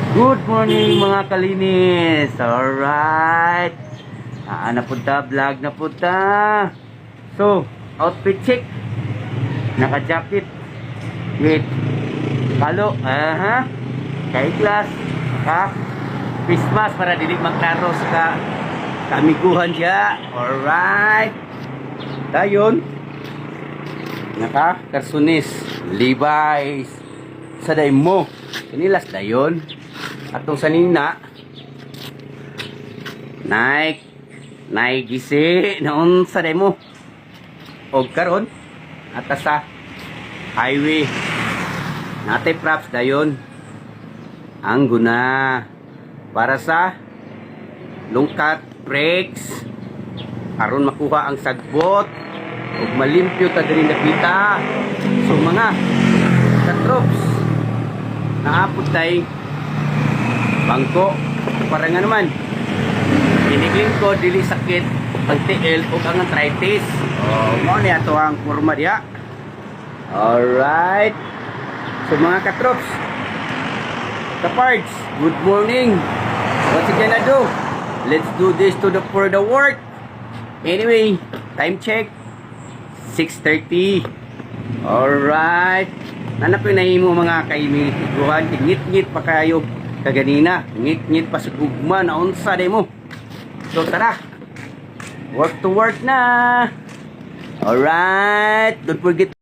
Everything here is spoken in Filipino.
Good morning mga kalinis. Alright. Na punta, vlog na punta. So, outfit check. Naka-jacket with palo. Kay class. Christmas para dili magklaro sa kamiguhan siya. Alright. Dayon. Naka-karsunis. Levi's. Sa day mo. Kanilas dayon. Atong sanina Nike gisi naon sa demo og karon ata sa highway natay props dayon ang guna para sa lungkat brakes aron makuha ang sagbot ug malimpyo ta diri nakita. So mga katrops naapod tay bangko para nga naman inigling ko dili sakit ang tiil o ang arthritis. Mo ni ato ang kurma diya. Alright, so mga katrops kapards, good morning. What you gonna do? Let's do this for the work. Anyway, time check 6:30. Alright, nanapin na mo mga kaimiguhan, ngit-ngit pa kayo kaganina, ngit-ngit pa sa gugma na unsa day mo. So tara, work to work na. Alright, don't forget